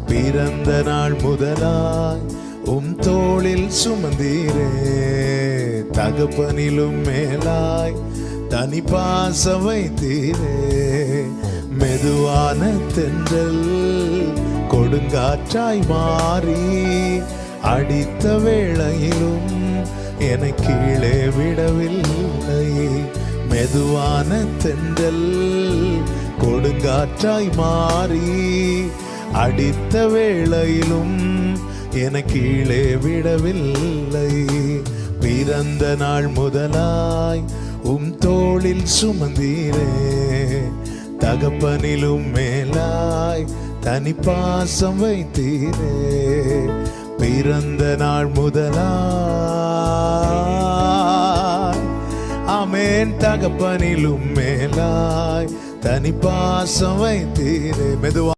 பிறந்த நாள் முதலாய் தோளில் சுமந்தீரே. தகப்பனிலும் மேலாய் தனி பாசம் வைத்தீரே. மெதுவான தென்றல் கொடுங்காற்றாய் மாறி அடித்த வேளையிலும் என்னை கீழே விடவில்லை. மெதுவான தென்றல் கொடுங்காற்றாய் மாறி அடித்த வேளையிலும் என்னை கீழே விடவில்லை. பிறந்த நாள் முதலாய் தோளில் சுமந்தீரே. தகப்பனிலும் மேலாய் தனி பாசம் வைத்தீரே. பிறந்த நாள் முதலாய் ஆமென். தகப்பனிலும் மேலாய் தனி பாசம் வைத்தீரே. மெதுவா